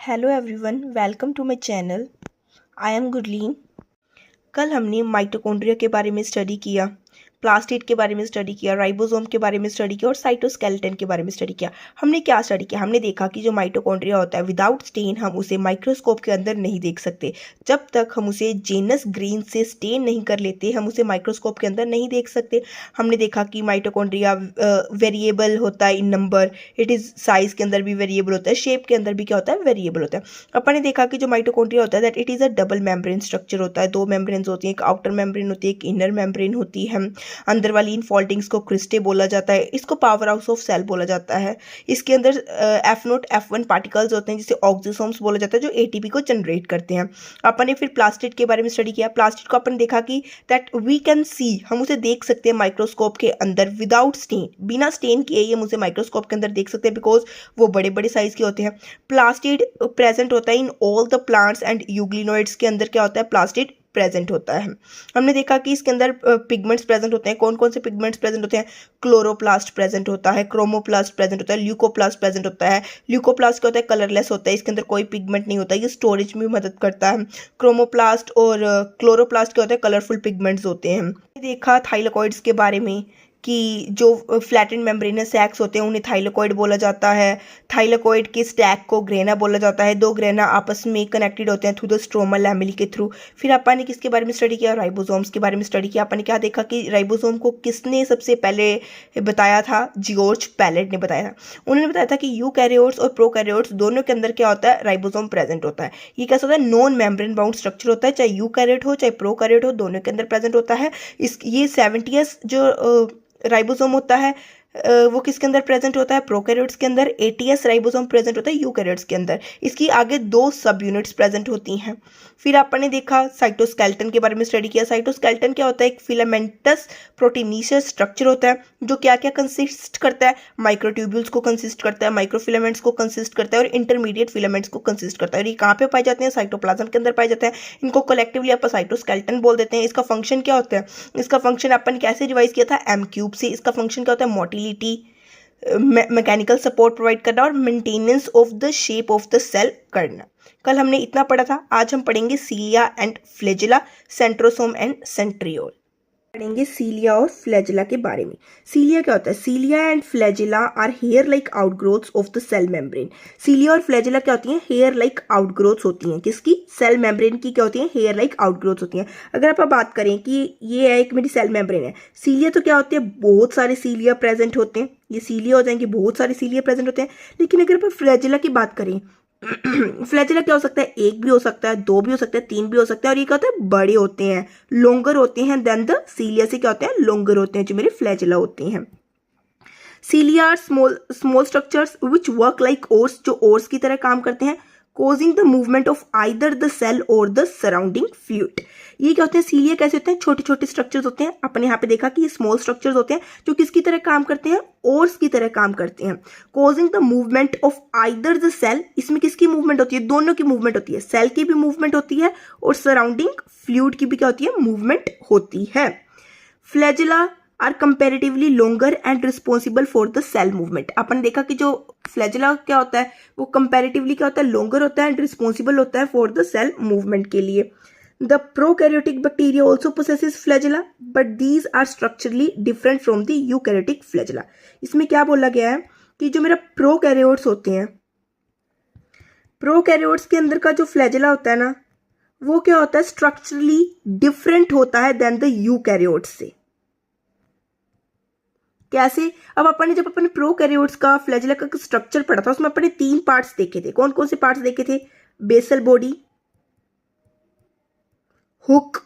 Hello everyone, welcome to my channel. I am Gurleen. कल हमने mitochondria के बारे में स्टडी किया, प्लास्टिड के बारे में स्टडी किया, राइबोसोम के बारे में स्टडी किया और साइटोस्केलेटन के बारे में स्टडी किया। हमने क्या स्टडी किया? हमने देखा कि जो माइटोकॉन्ड्रिया होता है विदाउट स्टेन हम उसे माइक्रोस्कोप के अंदर नहीं देख सकते। जब तक हम उसे जेनस ग्रीन से स्टेन नहीं कर लेते हम उसे माइक्रोस्कोप के अंदर नहीं देख सकते। हमने देखा कि माइटोकॉन्ड्रिया वेरिएबल होता है इन नंबर, इट इज़ साइज के अंदर भी वेरिएबल होता है, शेप के अंदर भी क्या होता है, वेरिएबल होता है। अपन ने देखा कि जो माइटोकॉन्ड्रिया होता है that it is a double membrane structure होता है। दो मेम्ब्रेन्स होती हैं, एक आउटर मेम्ब्रेन होती है, एक इनर मेम्ब्रेन होती है। अंदर वाली इन फोल्डिंग्स को क्रिस्टे बोला जाता है। इसको पावर हाउस ऑफ सेल बोला जाता है। इसके अंदर F0 F1 पार्टिकल्स होते हैं जिसे ऑक्सीसोम्स बोला जाता है जो एटीपी को जनरेट करते हैं। अपन ने फिर प्लास्टिड के बारे में स्टडी किया। प्लास्टिड को अपन देखा कि दैट वी कैन सी, हम उसे देख सकते हैं माइक्रोस्कोप के अंदर विदाउट स्टेन, बिना स्टेन किए ही हम उसे माइक्रोस्कोप के अंदर देख सकते हैं बिकॉज वो बड़े बड़े साइज के होते हैं। प्लास्टिड प्रेजेंट होता है in all the plants and euglenoids के अंदर क्या होता है, प्लास्टिड प्रेजेंट होता है। हमने देखा कि इसके अंदर पिगमेंट्स प्रेजेंट होते हैं। कौन कौन से पिगमेंट्स प्रेजेंट होते हैं? क्लोरोप्लास्ट प्रेजेंट होता है, क्रोमोप्लास्ट प्रेजेंट होता है, ल्यूकोप्लास्ट प्रेजेंट होता है। ल्यूकोप्लास्ट क्या होता है? कलरलेस होता है, इसके अंदर कोई पिगमेंट नहीं होता, ये स्टोरेज में मदद करता है। क्रोमोप्लास्ट और क्लोरोप्लास्ट क्या होता है? कलरफुल पिगमेंट्स होते हैं। देखा थाइलाकोइड्स के बारे में कि जो फ्लैटेंड मेम्ब्रेनस सैक्स होते हैं उन्हें थाइलाकोइड बोला जाता है। थाइलाकोइड के स्टैक को ग्रेना बोला जाता है। दो ग्रेना आपस में कनेक्टेड होते हैं थ्रू द स्ट्रोमा लैमेली के थ्रू। फिर अपन ने किसके बारे में स्टडी किया? राइबोसोम्स के बारे में स्टडी किया। अपन ने क्या देखा कि राइबोसोम को किसने सबसे पहले बताया था? जॉर्ज पैलेट ने बताया था। उन्होंने बताया था कि यूकैरियोट्स और प्रोकैरियोट्स दोनों के अंदर क्या होता है? राइबोसोम प्रेजेंट होता है। ये कैसा होता है? नॉन मेम्ब्रेन बाउंड स्ट्रक्चर होता है, चाहे यूकैरियोट हो चाहे प्रोकैरियोट हो, दोनों के अंदर प्रेजेंट होता है। ये 70s जो राइबोसोम होता है वो किसके अंदर प्रेजेंट होता है? प्रोकैरियोट्स के अंदर। 80s राइबोसोम प्रेजेंट होता है यूकैरियोट्स के अंदर। इसकी आगे दो सब यूनिट्स प्रेजेंट होती हैं। फिर अपन ने देखा साइटोस्केलेटन के बारे में स्टडी किया। साइटोस्केलेटन क्या होता है? एक फिलामेंटस प्रोटीनिशियस स्ट्रक्चर होता है जो क्या क्या कंसिस्ट करता है? माइक्रोट्यूब्यूल्स को कंसिस्ट करता है, माइक्रोफिलामेंट्स को कंसिस्ट करता है और इंटरमीडिएट फिलामेंट्स को कंसिस्ट करता है। और ये कहाँ पे पाए जाते हैं? साइटोप्लाज्म के अंदर पाए जाते हैं। इनको कलेक्टिवली अपन साइटोस्केलेटन बोल देते हैं। इसका फंक्शन क्या होता है? इसका फंक्शन अपन कैसे रिवाइज किया था? M³ से। इसका फंक्शन क्या होता है? मोटिलिटी, मैकेनिकल सपोर्ट प्रोवाइड करना और maintenance of the shape of the cell करना। कल हमने इतना पढ़ा था। आज हम पढ़ेंगे cilia and flagella, centrosome and centriole. पढ़ेंगे सीलिया और फ्लैजेला के बारे में। सीलिया क्या होता है? Cilia and flagella are hair like outgrowths of the cell membrane. Cilia और फ्लैजेला क्या होती हैं? हेयर लाइक आउटग्रोथ्स होती हैं। किसकी? सेल मेम्ब्रेन की क्या होती हैं? हेयर लाइक आउटग्रोथ्स होती हैं। अगर आप बात करें कि ये है एक मेरी सेल मेम्ब्रेन है, सीलिया तो क्या होती है? बहुत सारे सीलिया प्रेजेंट होते हैं। ये सीलिया हो जाएंगे, बहुत सारे सीलिया प्रेजेंट होते हैं। लेकिन अगर आप फ्लैजेला की बात करें, फ्लैजेला क्या हो सकता है? एक भी हो सकता है, दो भी हो सकता है, तीन भी हो सकता है और ये क्या होता है? बड़े होते हैं, लोंगर होते हैं देन द सीलिया से क्या होते हैं? लोंगर होते हैं जो मेरे फ्लैजेला होते हैं। Cilia are small structures which work like oars, जो ओर्स की तरह काम करते हैं, causing the movement of either the cell or the surrounding fluid। ये क्या होते हैं? सीलिया कैसे होते हैं? छोटे छोटे स्ट्रक्चर्स होते हैं। अपने यहाँ पे देखा कि ये स्मॉल स्ट्रक्चर्स होते हैं जो किसकी तरह काम करते हैं? ओर्स की तरह काम करते हैं। causing the movement of either the cell, इसमें किसकी मूवमेंट होती है? दोनों की मूवमेंट होती है। सेल की भी मूवमेंट होती है और सराउंडिंग फ्लूइड की भी क्या होती है? मूवमेंट होती है। Flagella are comparatively longer and responsible for the cell movement. अपन देखा कि जो फ्लैजेला क्या होता है वो कंपेरेटिवली क्या होता है? लोंगर होता है एंड रिस्पॉन्सिबल होता है फॉर द सेल मूवमेंट के लिए। The prokaryotic bacteria also possesses flagella but these are structurally different from the eukaryotic flagella. इसमें क्या बोला गया है कि जो मेरा प्रोकैरियोट्स होते हैं, प्रोकैरियोट्स के अंदर का जो फ्लैजेला होता है ना वो क्या होता है? स्ट्रक्चरली डिफरेंट होता है देन द यूकैरियोट्स से। कैसे? अब जब अपन प्रोकैरियोट्स का फ्लैजेला का स्ट्रक्चर पढ़ा था उसमें अपन ने 3 पार्ट्स देखे थे। कौन कौन से पार्ट्स देखे थे? बेसल बॉडी, हुक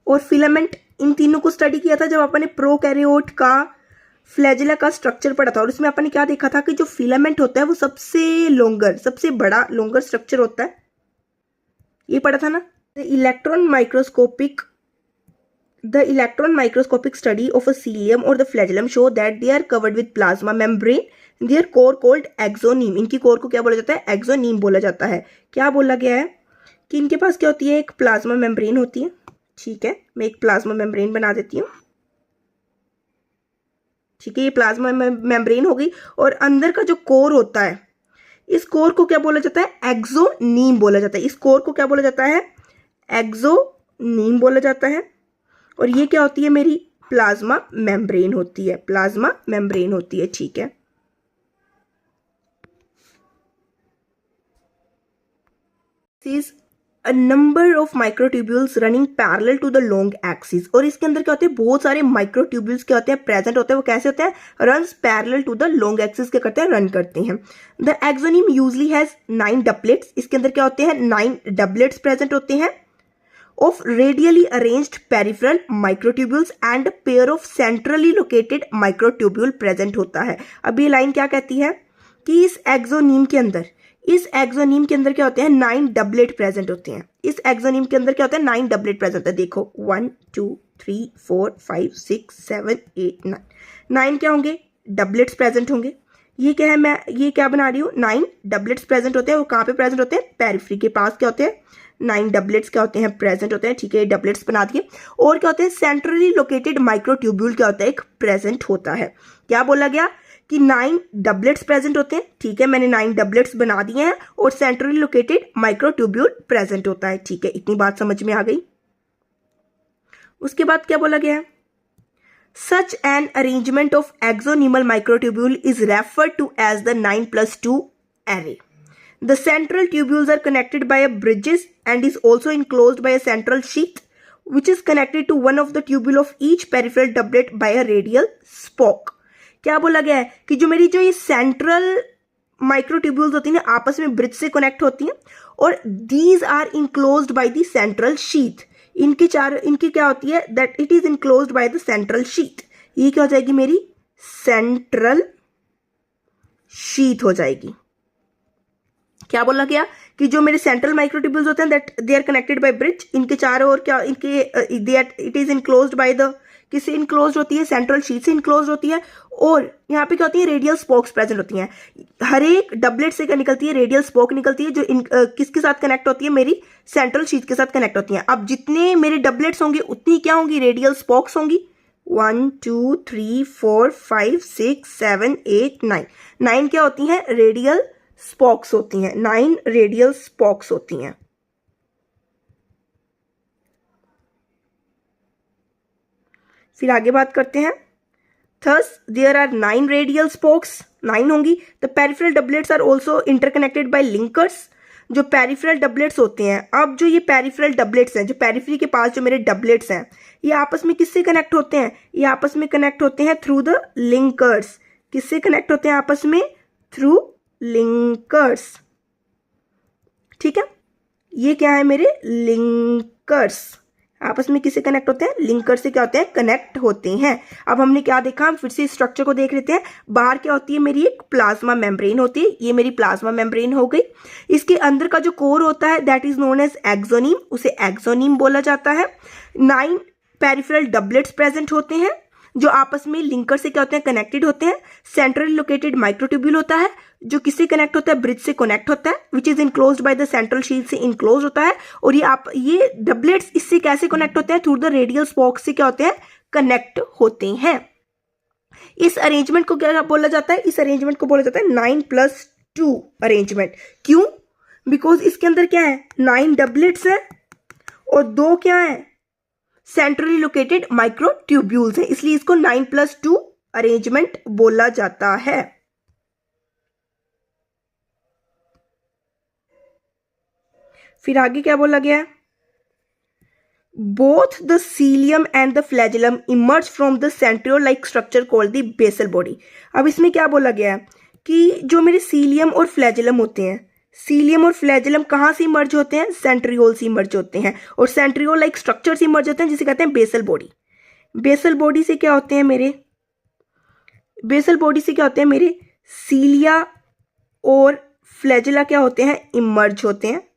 और फिलामेंट। इन तीनों को स्टडी किया था जब अपन ने प्रोकैरियोट का फ्लैजेला का स्ट्रक्चर पढ़ा था। और इसमें अपन ने क्या देखा था कि जो फिलामेंट होता है वो सबसे लोंगर, सबसे बड़ा लोंगर स्ट्रक्चर होता है। ये पढ़ा था ना। The electron microscopic study of a cilium or the flagellum show that they are covered with plasma membrane, their core called axoneme। इनकी कोर को क्या बोला जाता है? एक्सोनीम बोला जाता है। क्या बोला गया है कि इनके पास क्या होती है? एक प्लाज्मा मेम्ब्रेन होती है। ठीक है, मैं एक प्लाज्मा मेम्ब्रेन बना देती हूँ। ठीक है, ये प्लाज्मा मेम्ब्रेन हो गई और अंदर का जो कोर होता है इस कोर को क्या बोला जाता है? एक्सोनीम बोला जाता है। इस कोर को क्या बोला जाता है? एक्सोनीम बोला जाता है। और ये क्या होती है? मेरी प्लाज्मा मेम्ब्रेन होती है। प्लाज्मा मेम्ब्रेन होती है, ठीक है। Is a number of microtubules running parallel to the long axis। और इसके अंदर क्या होते हैं? बहुत सारे माइक्रोट्यूब्यूल्स क्या होते हैं? प्रेजेंट होते हैं। वो कैसे होते हैं? Runs parallel to the long axis क्या करते हैं? रन करते हैं। The axoneme usually has 9 doublets. इसके अंदर क्या होते हैं? 9 डबलेट्स प्रेजेंट होते हैं of radially arranged peripheral microtubules and pair of centrally located microtubule present होता है। अब ये लाइन क्या कहती है कि इस एक्सोनीम के अंदर क्या होते हैं? 9 डबलेट प्रेजेंट होते हैं। इस एक्सोनीम के अंदर क्या होता है? 9 डबलेट प्रेजेंट होता है। देखो 1 2 3 4 5 6 7 8 9 9 क्या होंगे? डबलेट्स प्रेजेंट होंगे। ये क्या है? मैं ये क्या बना रही हूँ? 9 डबलेट्स प्रेजेंट होते हैं। वो कहाँ पे प्रेजेंट होते हैं? पेरिफेरी के पास क्या होते हैं? 9 डबलेट्स क्या होते हैं? प्रेजेंट होते हैं, ठीक है। डबलेट्स बना दिए। और क्या होते हैं? सेंट्रली लोकेटेड माइक्रोट्यूब्यूल क्या होता है? एक प्रेजेंट होता है। क्या बोला गया कि 9 डबलेट्स प्रेजेंट होते हैं, ठीक है। मैंने 9 डबलेट्स बना दिए हैं और सेंट्रली लोकेटेड माइक्रोट्यूब्यूल प्रेजेंट होता है, ठीक है। इतनी बात समझ में आ गई। उसके बाद क्या बोला गया है? Such an arrangement of axonemal microtubule is referred to as the 9+2 array। The central tubules are connected by a bridges and is also enclosed by a central sheath which is connected to one of the tubule of each peripheral doublet by a radial spoke। क्या बोला गया है कि जो ये central microtubules होती हैं ना, आपस में ब्रिज से कनेक्ट होती हैं और these are enclosed by the central sheath. इनकी क्या होती है? That it is enclosed by the central sheath. ये क्या हो जाएगी? मेरी सेंट्रल शीथ हो जाएगी। क्या बोला गया कि जो मेरे सेंट्रल माइक्रोट्यूब्यूल्स होते हैं that they are connected by bridge. इनके चारों ओर क्या इनके it is enclosed by the किससे इनक्लोज्ड होती है? सेंट्रल शीट से इनक्लोज्ड होती है। और यहाँ पे क्या होती है? रेडियल स्पोक्स प्रेजेंट होती हैं। हर एक डबलेट से क्या निकलती है? रेडियल स्पोक निकलती है, जो किसके साथ कनेक्ट होती है? मेरी सेंट्रल शीट के साथ कनेक्ट होती हैं। अब जितने मेरे डबलेट्स होंगे उतनी क्या होंगी? रेडियल स्पोक्स होंगी। 1 2 3 4 5 6 7 8 9 9 क्या होती हैं? रेडियल स्पोक्स होती हैं। 9 रेडियल स्पोक्स होती हैं। फिर आगे बात करते हैं। Thus, there are 9 radial spokes, 9 होंगी। The peripheral doublets are also interconnected by linkers। जो पेरिफेरल डबलेट्स होते हैं, अब जो ये पेरिफेरल डबलेट्स हैं, जो पेरिफेरी के पास जो मेरे डबलेट्स हैं, ये आपस में किससे कनेक्ट होते हैं? ये आपस में कनेक्ट होते हैं थ्रू द लिंकर्स। किससे कनेक्ट होते हैं आपस में? थ्रू लिंकर्स, ठीक है। ये क्या है? मेरे लिंकर्स आपस में किससे कनेक्ट होते हैं? लिंकर से क्या होते हैं? कनेक्ट होते हैं। अब हमने क्या देखा? हम फिर से स्ट्रक्चर को देख लेते हैं। बाहर क्या होती है? मेरी एक प्लाज्मा मेम्ब्रेन होती है। ये मेरी प्लाज्मा मेम्ब्रेन हो गई। इसके अंदर का जो कोर होता है that is known as axoneme, उसे एक्सोनीम बोला जाता है। 9 पेरिफेरल डबलेट्स प्रेजेंट होते हैं जो आपस में लिंकर से क्या होते हैं? कनेक्टेड होते हैं। सेंट्रली लोकेटेड माइक्रोट्यूब्यूल होता है जो किससे कनेक्ट होता है? ब्रिज से कनेक्ट होता है, which is enclosed by the central sheet से इनक्लोज होता है। और ये डबलेट्स इससे कैसे कनेक्ट होते हैं? थ्रू द रेडियल स्पोक से क्या होते हैं? कनेक्ट होते हैं। इस अरेंजमेंट को क्या बोला जाता है? इस अरेंजमेंट को बोला जाता है 9+2 अरेंजमेंट। क्यों? बिकॉज इसके अंदर क्या है? 9 डबलेट्स है और 2 क्या है? सेंट्रली लोकेटेड माइक्रोट्यूब्यूल्स है, इसलिए इसको 9+2 अरेंजमेंट बोला जाता है। फिर आगे क्या बोला गया? Both the cilium and the flagellum emerge from the centriole like structure called the basal body. अब इसमें क्या बोला गया है कि जो मेरे सीलियम और फ्लैजिलम होते हैं, सीलियम और फ्लैजिलम कहाँ से इमर्ज होते हैं? सेंट्रियोल से इमर्ज होते हैं। और सेंट्रियोल लाइक स्ट्रक्चर से इमर्ज होते हैं जिसे कहते हैं बेसल बॉडी। बेसल बॉडी से क्या होते हैं मेरे? बेसल बॉडी से क्या होते हैं मेरे? सीलिया और फ्लैजिला क्या होते हैं? इमर्ज होते हैं।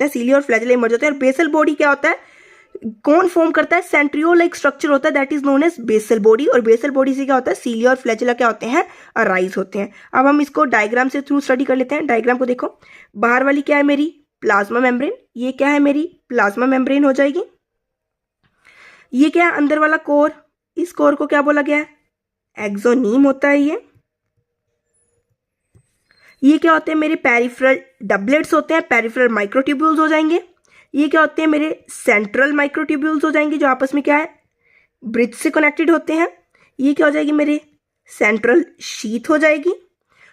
सीलिया और फ्लैजिला इमर्ज होते हैं। और बेसल बॉडी क्या होता है? कौन फॉर्म करता है? सेंट्रियोल लाइक स्ट्रक्चर होता है, that is known as basal body. और बेसल बॉडी से क्या होता है? सीलिया और फ्लैजिला क्या होते हैं? अराइज होते हैं। अब हम इसको डायग्राम से थ्रू स्टडी कर लेते हैं। डायग्राम को देखो। बाहर वाली क्या है मेरी? Plasma membrane. ये क्या है मेरी? प्लाज्मा मेम्ब्रेन हो जाएगी। ये क्या है? अंदर वाला कोर। इस कोर को क्या बोला गया है? एक्सोनीम होता है ये। ये क्या होते हैं मेरे पेरिफेरल डबलेट्स होते हैं, पेरिफेरल माइक्रोट्यूब्यूल्स हो जाएंगे। ये क्या होते हैं मेरे सेंट्रल माइक्रोट्यूब्यूल्स हो जाएंगे जो आपस में क्या है ब्रिज से कनेक्टेड होते हैं। ये क्या हो जाएगी मेरे सेंट्रल शीथ हो जाएगी।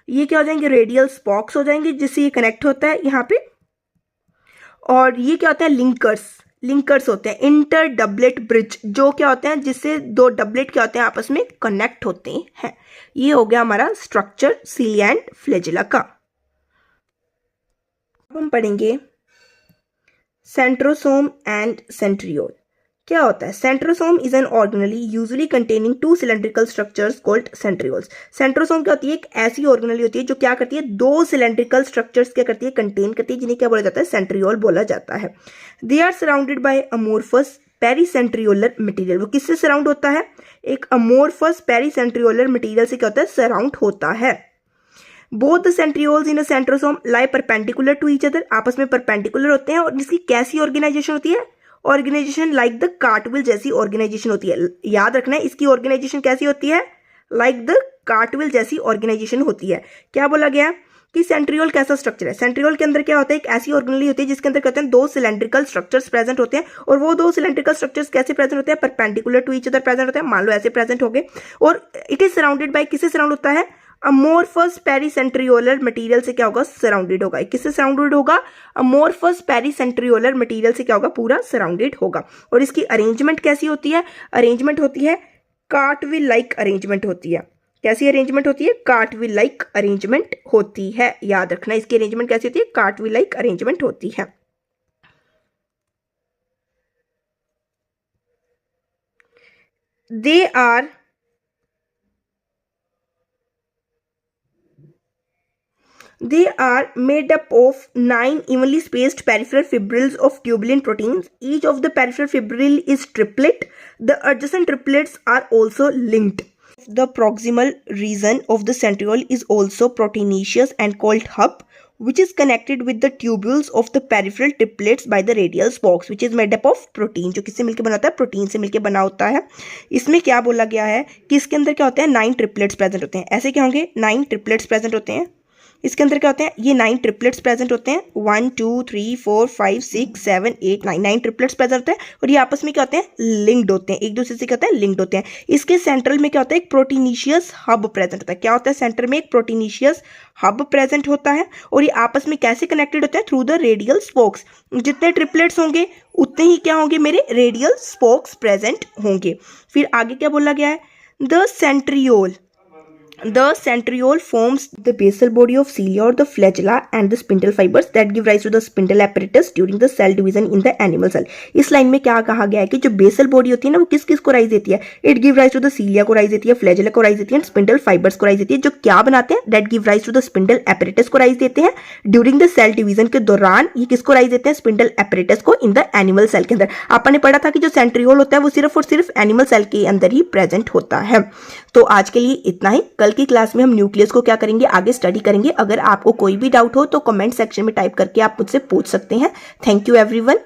ये क्या हो जाएंगे रेडियल स्पॉक्स हो जाएंगे जिससे ये कनेक्ट होता है यहाँ पे। और ये क्या होता है लिंकर्स होते हैं इंटर डबलेट ब्रिज, जो क्या होते हैं जिससे दो डबलेट क्या होते हैं आपस में कनेक्ट होते हैं। ये हो गया हमारा स्ट्रक्चर सीलिया एंड फ्लैजिला का। अब हम पढ़ेंगे सेंट्रोसोम एंड सेंट्रियोल। क्या होता है centrosome is an organelle usually containing two cylindrical structures called centrioles. Centrosome क्या होती है एक ऐसी ऑर्गेनेली होती है जो क्या करती है दो सिलेंड्रिकल स्ट्रक्चर्स क्या करती है कंटेन करती है, जिन्हें क्या बोला जाता है सेंट्रियोल बोला जाता है। They are surrounded by amorphous pericentriolar material. वो किससे सराउंड होता है एक अमोर्फस पेरीसेंट्रियोलर मटेरियल से क्या होता है सराउंड होता है। Both the centrioles in a centrosome lie perpendicular to each other, आपस में परपेंडिकुलर होते हैं। और इसकी कैसी ऑर्गेनाइजेशन होती है ऑर्गेनाइजेशन लाइक द कार्टविल जैसी ऑर्गेनाइजेशन होती है। याद रखना है इसकी ऑर्गेनाइजेशन कैसी होती है लाइक द कार्टविल जैसी ऑर्गेनाइजेशन होती है। क्या बोला गया कि सेंट्रियोल कैसा स्ट्रक्चर है, सेंट्रियोल के अंदर क्या होता है एक ऐसी ऑर्गेनेली होती है जिसके अंदर कहते हैं दो सिलेंड्रिकल स्ट्रक्चर्स प्रेजेंट होते हैं। और वो दो सिलेंड्रिकल स्ट्रक्चर्स कैसे प्रेजेंट होते हैं perpendicular to each other present होते हैं। मान लो ऐसे प्रेजेंट हो गए और इट इज सराउंडेड बाय किससे सराउंड होता है अमोर्फस पेरीसेंट्रियोलर मटेरियल से क्या होगा सराउंडेड होगा। किससे सराउंडेड होगा अमोर्फस पेरीसेंट्रियोलर मटेरियल से क्या होगा पूरा सराउंडेड होगा। और इसकी अरेंजमेंट कैसी होती है अरेंजमेंट होती है कार्टविल लाइक अरेंजमेंट होती है। कैसी अरेंजमेंट होती है कार्टविल लाइक अरेंजमेंट होती है। याद रखना इसकी अरेंजमेंट कैसी होती है कार्टविल लाइक अरेंजमेंट होती है। They are made up of 9 evenly spaced peripheral fibrils of tubulin proteins. Each of the peripheral fibril is triplet. The adjacent triplets are also linked. The proximal region of the centriole is also proteinaceous and called hub, which is connected with the tubules of the peripheral triplets by the radial spokes, which is made up of protein. जो किससे मिलकर बना होता है protein से मिलकर बना होता है। इसमें क्या बोला गया है कि इसके अंदर क्या होते हैं 9 ट्रिपलेट्स प्रेजेंट होते हैं। ऐसे क्या होंगे 9 ट्रिपलेट्स प्रेजेंट होते हैं। इसके अंदर क्या होते हैं ये 9 ट्रिपलेट्स प्रेजेंट होते हैं 1 2 3 4 5 6 7 8 9 ट्रिपलेट्स प्रेजेंट होते हैं। और ये आपस में क्या होते हैं लिंक्ड होते हैं एक दूसरे से क्या होते हैं लिंक्ड होते हैं। इसके सेंट्रल में क्या होता है एक प्रोटीनीशियस हब प्रेजेंट होता है। क्या होता है सेंटर में एक प्रोटीनीशियस हब प्रेजेंट होता है। और ये आपस में कैसे कनेक्टेड होते हैं थ्रू द रेडियल स्पोक्स। जितने ट्रिपलेट्स होंगे उतने ही क्या होंगे मेरे रेडियल स्पोक्स प्रेजेंट होंगे। फिर आगे क्या बोला गया है The centriole forms the basal body of cilia or the flagella and the spindle fibers that give rise to the spindle apparatus during the cell division in the animal cell. इस line में क्या कहा गया है कि जो basal body होती है ना वो किस किस को राइज देती है it give rise to the cilia को राइज देती है फ्लैजेला को राइज देती है स्पिंडल फाइबर्स को राइज देती है। जो क्या बनाते हैं that give rise to the spindle apparatus को राइज देते हैं ड्यूरिंग द सेल डिवीजन के दौरान। ये किसको राइज देते हैं स्पिंडल apparatus को इन द एनिमल सेल के अंदर। आपने पढ़ा था कि जो सेंट्रियोल होता है वो सिर्फ और सिर्फ एनिमल सेल के अंदर ही प्रेजेंट होता है। तो आज के लिए इतना ही। कल की क्लास में हम न्यूक्लियस को क्या करेंगे आगे स्टडी करेंगे। अगर आपको कोई भी डाउट हो तो कमेंट सेक्शन में टाइप करके आप मुझसे पूछ सकते हैं। Thank you everyone.